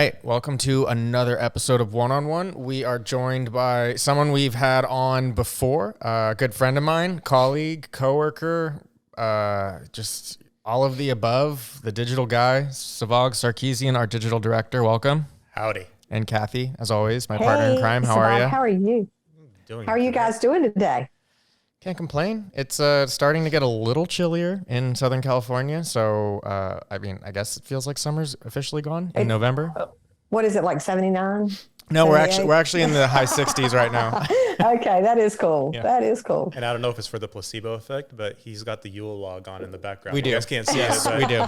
right, welcome to another episode of One on One. We are joined by someone we've had on before, a good friend of mine, colleague, coworker, just all of the above, the digital guy, Sevag Sarkissian, our digital director. Welcome. Howdy. And Kathy, as always, my partner in crime. How are you? How are you? How are you guys doing today? Can't complain. It's starting to get a little chillier in Southern California. So, I guess it feels like summer's officially gone in November. What is it, like 79? No, we're actually in the high 60s right now. Okay, that is cool. Yeah. That is cool. And I don't know if it's for the placebo effect, but he's got the Yule log on in the background. We do. You guys can't see yes, it. We do.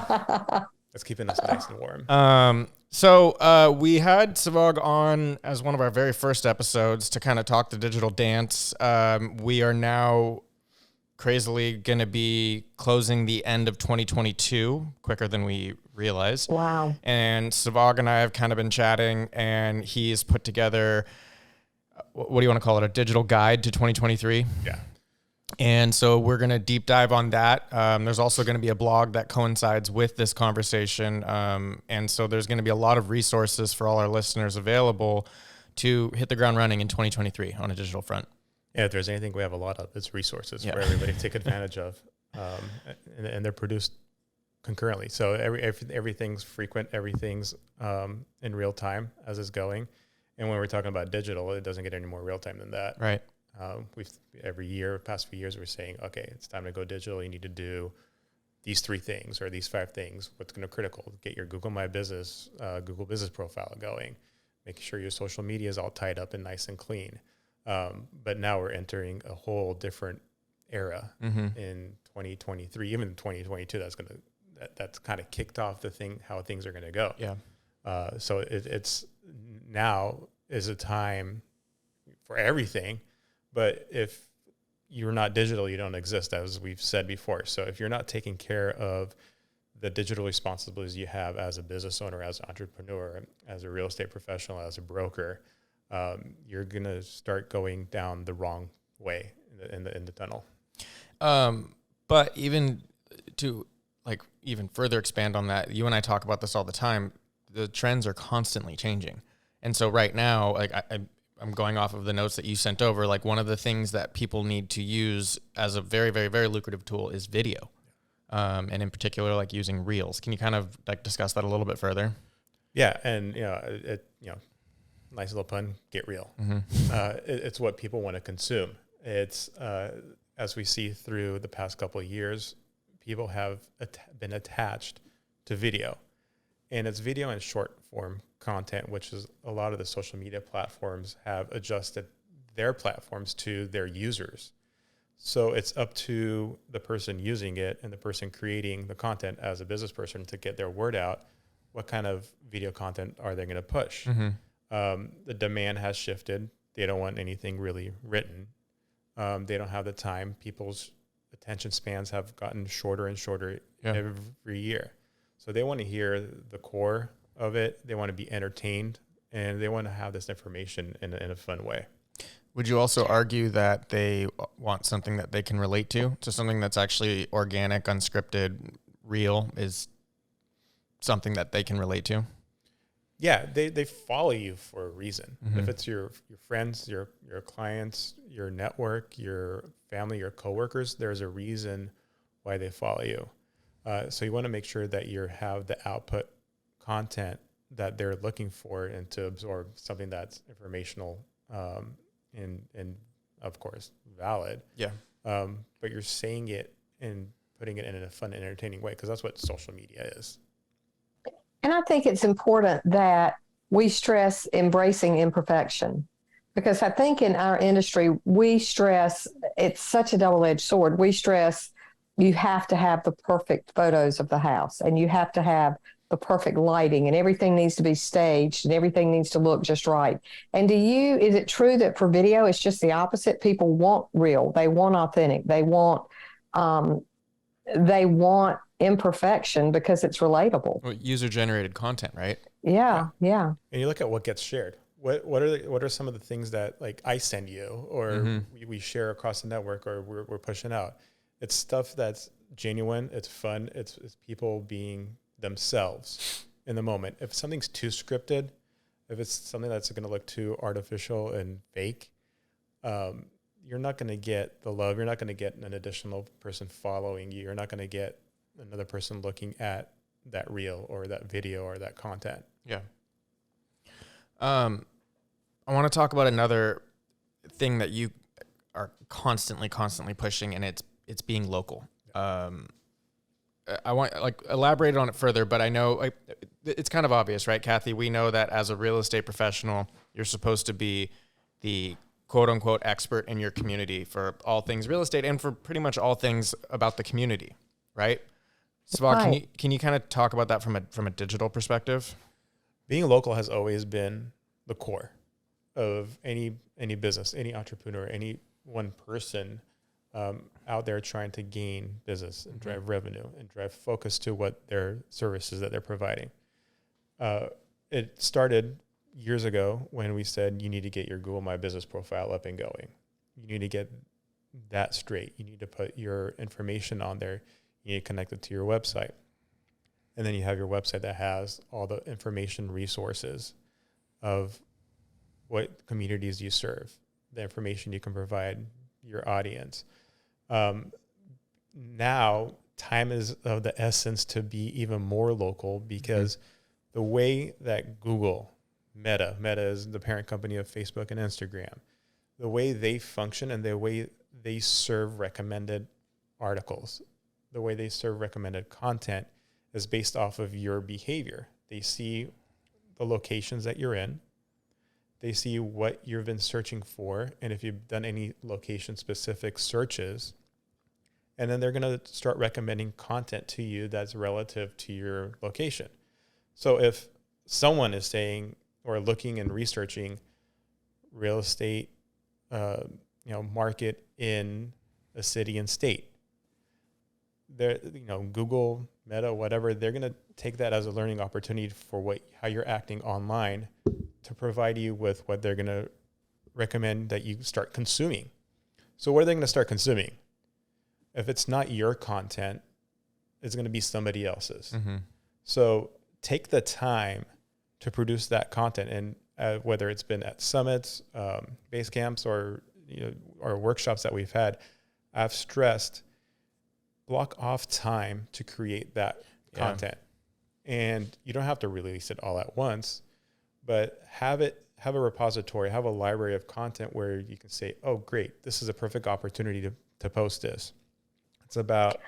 It's keeping us nice and warm. So we had Sevag on as one of our very first episodes to kind of talk the digital dance. We are now crazily going to be closing the end of 2022 quicker than we realized. Wow. And Sevag and I have kind of been chatting, and he's put together, what do you want to call it, a digital guide to 2023? Yeah. And so we're going to deep dive on that. There's also going to be a blog that coincides with this conversation. And so there's going to be a lot of resources for all our listeners available to hit the ground running in 2023 on a digital front. Yeah, if there's anything we have a lot of, it's resources for everybody to take advantage of. And they're produced concurrently. So everything's frequent, everything's in real time as it's going. And when we're talking about digital, it doesn't get any more real time than that. Right. Past few years, we're saying, okay, it's time to go digital. You need to do these 3 things or these 5 things. What's going to critical? Get your Google My Business, Google Business profile going. Make sure your social media is all tied up and nice and clean. But now we're entering a whole different era in 2023, even in 2022. That's kind of kicked off how things are going to go. Yeah. So it's now is a time for everything. But if you're not digital, you don't exist, as we've said before. So if you're not taking care of the digital responsibilities you have as a business owner, as an entrepreneur, as a real estate professional, as a broker, you're going to start going down the wrong way in the tunnel. But even to even further expand on that, you and I talk about this all the time. The trends are constantly changing. And so right now, I'm going off of the notes that you sent over. Like, one of the things that people need to use as a very, very, very lucrative tool is video. And in particular, like using Reels. Can you kind of discuss that a little bit further? Yeah. And, nice little pun, get real. Mm-hmm. It's what people want to consume. It's, as we see through the past couple of years, people have been attached to video. And it's video and short form content, which is a lot of the social media platforms have adjusted their platforms to their users. So it's up to the person using it and the person creating the content as a business person to get their word out. What kind of video content are they going to push? Mm-hmm. The demand has shifted. They don't want anything really written. They don't have the time. People's attention spans have gotten shorter and shorter every year. So they want to hear the core of it. They want to be entertained, and they want to have this information in a fun way. Would you also argue that they want something that they can relate to? So something that's actually organic, unscripted, real is something that they can relate to? Yeah, they follow you for a reason. Mm-hmm. If it's your friends, your clients, your network, your family, your coworkers, there's a reason why they follow you. So you want to make sure that you have the output content that they're looking for and to absorb something that's informational and of course valid. Yeah. But you're saying it and putting it in a fun and entertaining way, because that's what social media is. And I think it's important that we stress embracing imperfection, because I think in our industry, we stress, it's such a double-edged sword. We stress you have to have the perfect photos of the house, and you have to have the perfect lighting, and everything needs to be staged, and everything needs to look just right. And is it true that for video, it's just the opposite? People want real. They want authentic. They want imperfection because it's relatable. Well, user-generated content, right? Yeah. And you look at what gets shared. What are some of the things that I send you, or we share across the network, or we're pushing out? It's stuff that's genuine. It's fun. It's people being themselves. in the moment. If something's too scripted, if it's something that's going to look too artificial and fake, you're not going to get the love. You're not going to get an additional person following you. You're not going to get another person looking at that reel or that video or that content. Yeah. I want to talk about another thing that you are constantly pushing, and it's being local. I want elaborate on it further, but I know it's kind of obvious, right, Kathy? We know that as a real estate professional, you're supposed to be the quote unquote expert in your community for all things real estate and for pretty much all things about the community, right? Sevag, Right. can you kind of talk about that from a digital perspective? Being local has always been the core of any business, any entrepreneur, any one person out there trying to gain business and drive revenue and drive focus to what their services that they're providing. It started years ago when we said you need to get your Google My Business profile up and going. You need to get that straight. You need to put your information on there. You need to connect it to your website. And then you have your website that has all the information resources of what communities you serve, the information you can provide your audience. Now, time is of the essence to be even more local because the way that Google, Meta is the parent company of Facebook and Instagram, the way they function and the way they serve recommended articles, the way they serve recommended content is based off of your behavior. They see the locations that you're in. They see what you've been searching for, and if you've done any location-specific searches, and then they're going to start recommending content to you that's relative to your location. So if someone is saying or looking and researching real estate, market in a city and state, they're, Google, Meta, whatever, they're going to take that as a learning opportunity for how you're acting online to provide you with what they're going to recommend that you start consuming. So what are they going to start consuming? If it's not your content, it's going to be somebody else's. Mm-hmm. So take the time to produce that content, and whether it's been at summits, base camps, or workshops that we've had, I've stressed block off time to create that content. And you don't have to release it all at once, but have a repository, have a library of content where you can say, oh, great, this is a perfect opportunity to post this. It's about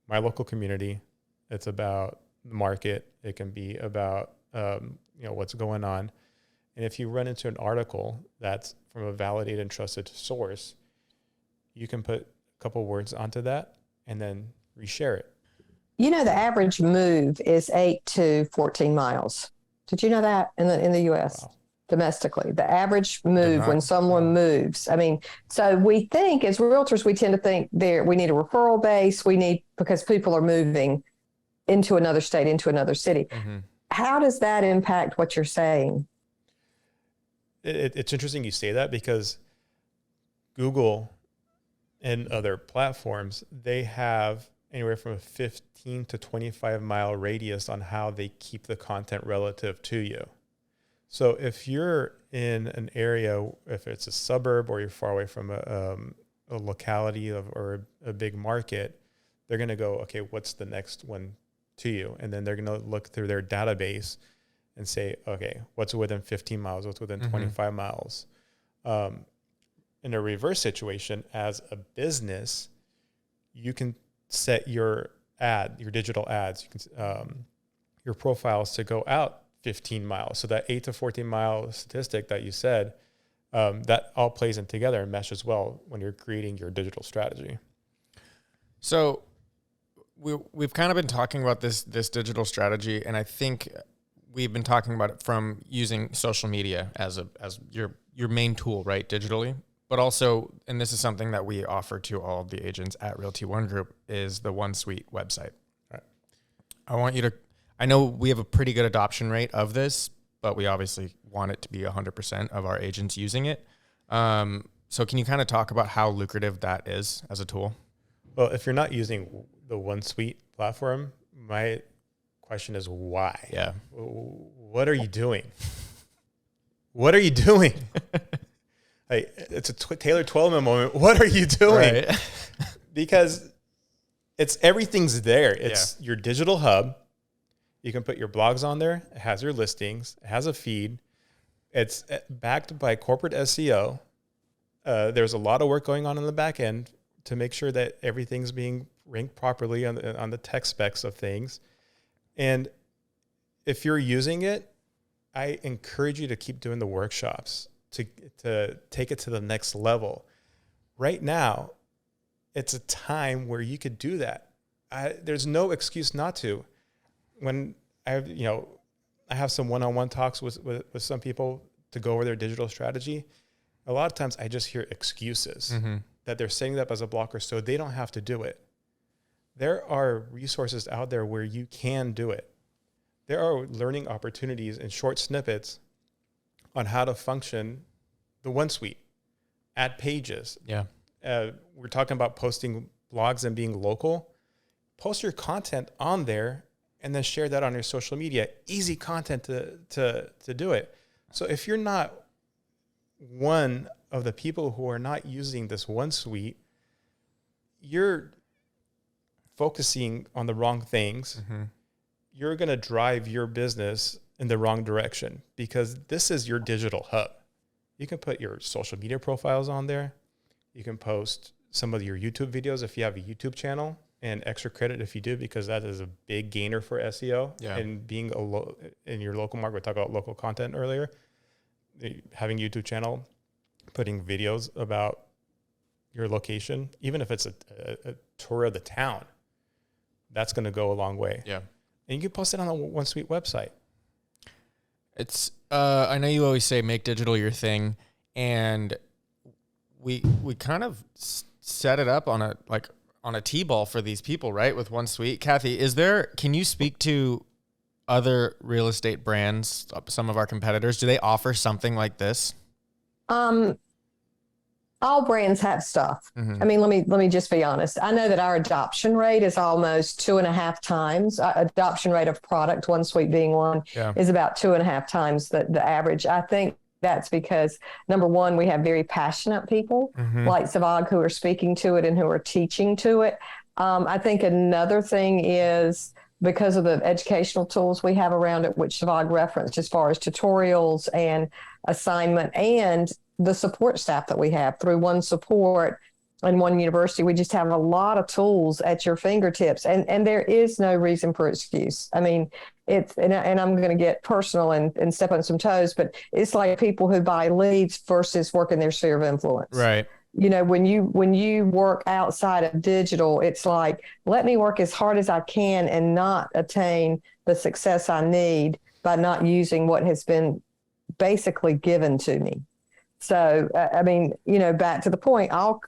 my local community. It's about the market. It can be about, what's going on. And if you run into an article that's from a validated and trusted source, you can put a couple words onto that and then reshare it. The average move is 8 to 14 miles. Did you know that in the U.S. Wow. Domestically, the average move when someone moves? So we think as realtors, we tend to think we need a referral base. Because people are moving into another state, into another city. Mm-hmm. How does that impact what you're saying? It's interesting you say that because Google and other platforms, they have anywhere from a 15 to 25 mile radius on how they keep the content relative to you. So if you're in an area, if it's a suburb or you're far away from a locality or a big market, they're going to go, okay, what's the next one to you? And then they're going to look through their database and say, okay, what's within 15 miles? What's within 25 miles? In a reverse situation, as a business, you can set your digital ads, you can your profiles to go out 15 miles. So that 8 to 14 mile statistic that you said, that all plays in together and meshes well when you're creating your digital strategy. So we've kind of been talking about this digital strategy, and I think we've been talking about it from using social media as your main tool, right, digitally. But also, and this is something that we offer to all of the agents at Realty ONE Group, is the OneSuite website. Right. I know we have a pretty good adoption rate of this, but we obviously want it to be 100% of our agents using it. So can you kind of talk about how lucrative that is as a tool? Well, if you're not using the OneSuite platform, my question is why? Yeah. What are you doing? What are you doing? Like, it's a Taylor Twellman moment. What are you doing? Right. Because everything's there. It's your digital hub. You can put your blogs on there. It has your listings. It has a feed. It's backed by corporate SEO. There's a lot of work going on in the back end to make sure that everything's being ranked properly on the tech specs of things. And if you're using it, I encourage you to keep doing the workshops to take it to the next level. Right now, it's a time where you could do that. There's no excuse not to. When I have some one-on-one talks with some people to go over their digital strategy, a lot of times I just hear excuses that they're setting that up as a blocker so they don't have to do it. There are resources out there where you can do it. There are learning opportunities in short snippets on how to function the OneSuite, add pages. Yeah. We're talking about posting blogs and being local. Post your content on there and then share that on your social media. Easy content to do it. So if you're not one of the people who are not using this OneSuite, you're focusing on the wrong things. You're going to drive your business in the wrong direction because this is your digital hub. You can put your social media profiles on there. You can post some of your YouTube videos if you have a YouTube channel, and extra credit if you do, because that is a big gainer for SEO. Yeah. And being in your local market, we talked about local content earlier, having a YouTube channel, putting videos about your location, even if it's a tour of the town, that's going to go a long way. Yeah. And you can post it on the OneSuite website. It's I know you always say make digital your thing, and we kind of set it up on a T-ball for these people, right? With OneSuite. Kathy, can you speak to other real estate brands, some of our competitors? Do they offer something like this? All brands have stuff. I mean, let me just be honest. I know that our adoption rate is almost 2.5 times. Adoption rate of product, OneSuite being one, is about 2.5 times the average. I think that's because, number one, we have very passionate people like Sevag who are speaking to it and who are teaching to it. I think another thing is because of the educational tools we have around it, which Sevag referenced as far as tutorials and assignment, and the support staff that we have through One Support and One University. We just have a lot of tools at your fingertips, and there is no reason for excuse. I mean, and I'm going to get personal and step on some toes, but it's like people who buy leads versus work in their sphere of influence. Right. You know, when you work outside of digital, it's like, let me work as hard as I can and not attain the success I need by not using what has been basically given to me. So, I mean, you know, back to the point, all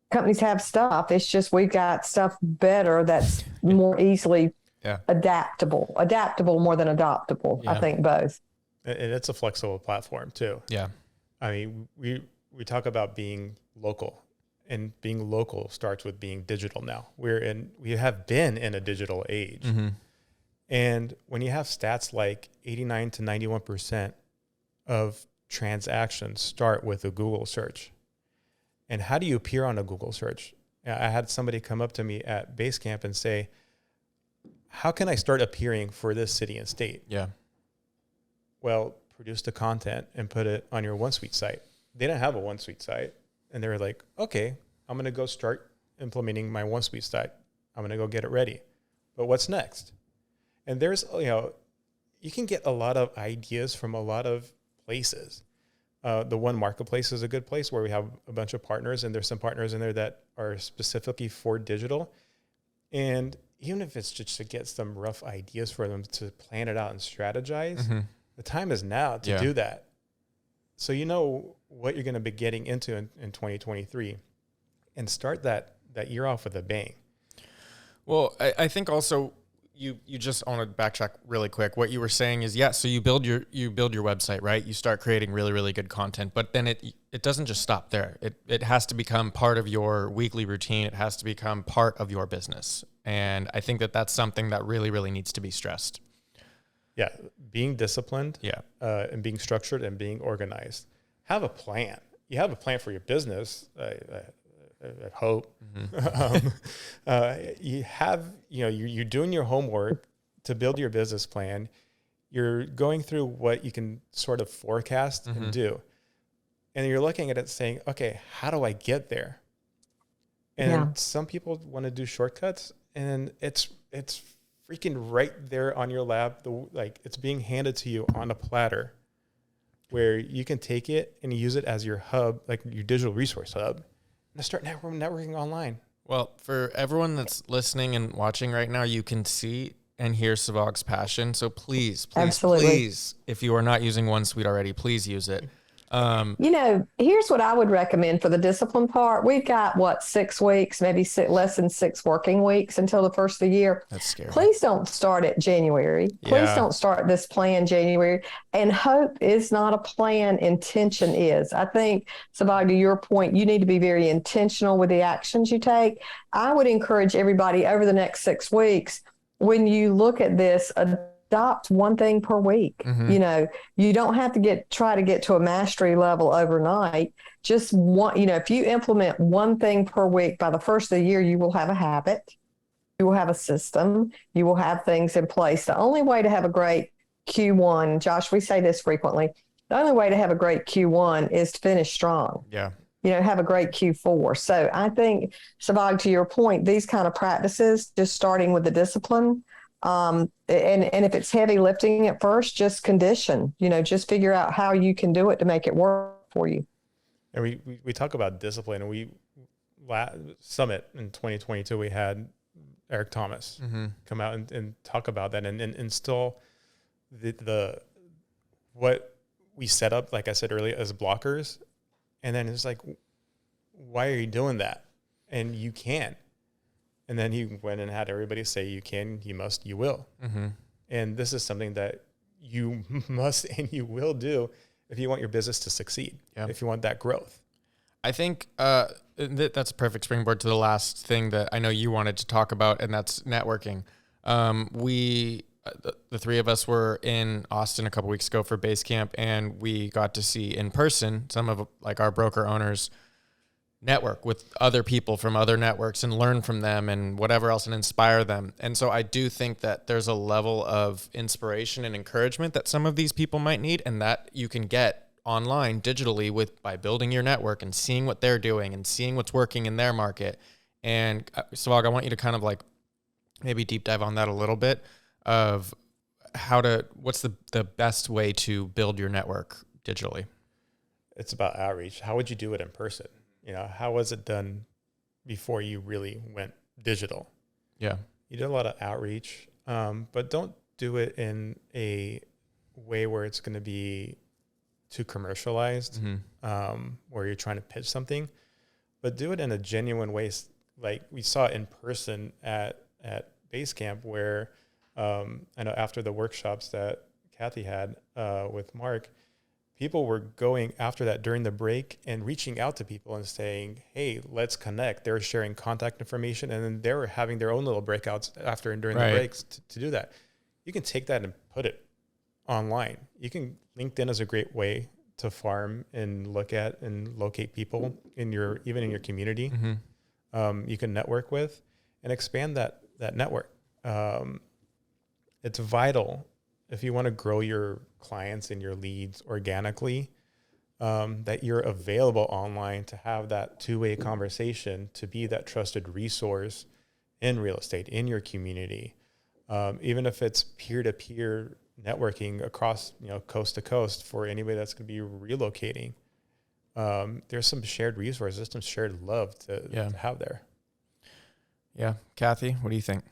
companies have stuff. It's just we've got stuff better that's more easily adaptable more than adoptable. I think both. And it's a flexible platform too. Yeah. I mean, we talk about being local, and being local starts with being digital now. We have been in a digital age. And when you have stats like 89 to 91% of transactions start with a Google search. And how do you appear on a Google search? I had somebody come up to me at Basecamp and say, how can I start appearing for this city and state? Yeah. Well, produce the content and put it on your OneSuite site. They didn't have a OneSuite site. And they were like, okay, I'm going to go start implementing my OneSuite site. I'm going to go get it ready. But what's next? And there's, you can get a lot of ideas from a lot of places. The One Marketplace is a good place where we have a bunch of partners, and there's some partners in there that are specifically for digital. And even if it's just to get some rough ideas for them to plan it out and strategize, the time is now to do that. So you know what you're going to be getting into in 2023, and start that year off with a bang. Well, I think also, you just want to backtrack really quick. What you were saying is, yeah, so you build your website, right? You start creating really, really good content, but then it doesn't just stop there. It has to become part of your weekly routine. It has to become part of your business. And I think that that's something that really, really needs to be stressed. Yeah. Being disciplined, Yeah. And being structured and being organized. Have a plan. You have a plan for your business. I hope. You have, you're doing your homework to build your business plan. You're going through what you can sort of forecast and do. And you're looking at it saying, okay, how do I get there? And some people want to do shortcuts, and it's freaking right there on your lap. Like it's being handed to you on a platter where you can take it and use it as your hub, like your digital resource hub. And start networking online. Well, for everyone that's listening and watching right now, you can see and hear Sevag's passion. So please, if you are not using OneSuite already, please use it. Here's what I would recommend for the discipline part. We've got 6 weeks, maybe less than 6 working weeks until the first of the year. That's scary. Please don't start at January. Please don't start this plan January. And hope is not a plan. Intention is. I think, Sevag, to your point, you need to be very intentional with the actions you take. I would encourage everybody over the next 6 weeks, when you look at this, adopt one thing per week. You don't have to try to get to a mastery level overnight. Just if you implement one thing per week, by the first of the year, you will have a habit. You will have a system. You will have things in place. The only way to have a great Q1, Josh, we say this frequently, the only way to have a great Q1 is to finish strong. Yeah. Have a great Q4. So I think, Sevag, to your point, these kind of practices, just starting with the discipline, and if it's heavy lifting at first, just condition, just figure out how you can do it to make it work for you. And we talk about discipline, and Summit in 2022, we had Eric Thomas come out and talk about that and install the what we set up, like I said earlier, as blockers. And then it's like, why are you doing that? And you can. And then he went and had everybody say, you can, you must, you will. And this is something that you must and you will do if you want your business to succeed, if you want that growth. I think that's a perfect springboard to the last thing that I know you wanted to talk about, and that's networking. The three of us were in Austin a couple weeks ago for base camp, and we got to see in person some of our broker owners network with other people from other networks and learn from them and whatever else and inspire them. And so I do think that there's a level of inspiration and encouragement that some of these people might need, and that you can get online digitally by building your network and seeing what they're doing and seeing what's working in their market. And Sevag, I want you to kind of maybe deep dive on that a little bit of what's the best way to build your network digitally. It's about outreach. How would you do it in person? How was it done before you really went digital? Yeah. You did a lot of outreach, but don't do it in a way where it's going to be too commercialized, where you're trying to pitch something, but do it in a genuine way. Like we saw in person at base camp, where I know after the workshops that Kathy had with Mark, people were going after that during the break and reaching out to people and saying, hey, let's connect. They were sharing contact information, and then they were having their own little breakouts after and during the breaks to do that. You can take that and put it online. LinkedIn is a great way to farm and look at and locate people even in your community. You can network with and expand that network. It's vital if you want to grow your clients and your leads organically, that you're available online to have that two-way conversation, to be that trusted resource in real estate, in your community. Even if it's peer-to-peer networking across, coast to coast for anybody that's going to be relocating. There's some shared resources, some shared love to have there. Yeah. Kathy, what do you think?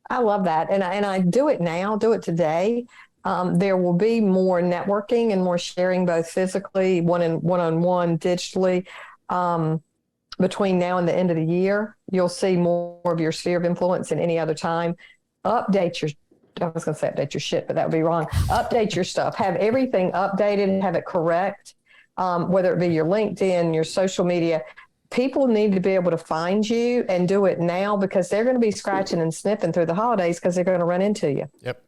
I love that. And I do it now, do it today. There will be more networking and more sharing, both physically, one-on-one, digitally. Between now and the end of the year, you'll see more of your sphere of influence than any other time. update your, I was going to say update your shit, but that would be wrong. Update your stuff. Have everything updated, have it correct, whether it be your LinkedIn, your social media. People need to be able to find you and do it now because they're going to be scratching and sniffing through the holidays because they're going to run into you. Yep.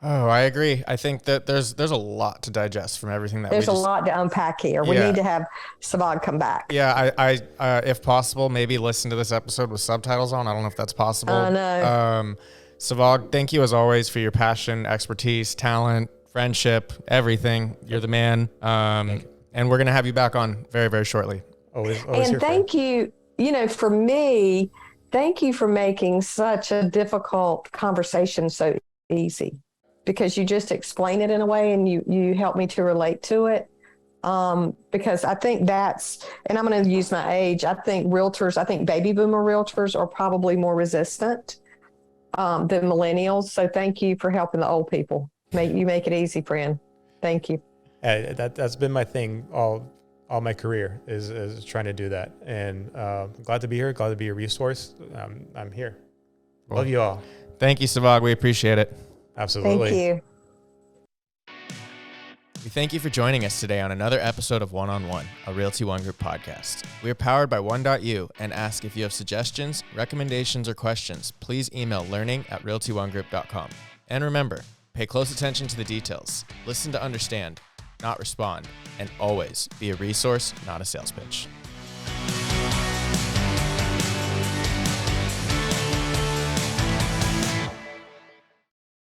Oh, I agree. I think that there's a lot to digest from everything that there's a lot to unpack here. We need to have Sevag come back. Yeah, I if possible, maybe listen to this episode with subtitles on. I don't know if that's possible. I know. Savag, thank you as always for your passion, expertise, talent, friendship, everything. You're the man. And we're gonna have you back on very, very shortly. Always and thank you. You know, for me, thank you for making such a difficult conversation so easy, because you just explain it in a way and you help me to relate to it. Because I think that's, and I'm going to use my age, I think baby boomer realtors are probably more resistant than millennials. So thank you for helping the old people. You make it easy, friend. Thank you. That's been my thing all my career is trying to do that. And glad to be here. Glad to be a resource. I'm here. Well, love you all. Thank you, Sevag. We appreciate it. Absolutely. Thank you. We thank you for joining us today on another episode of One on One, a Realty ONE Group podcast. We are powered by One.you and ask if you have suggestions, recommendations, or questions, please email learning@realtyonegroup.com. And remember, pay close attention to the details. Listen to understand, not respond, and always be a resource, not a sales pitch.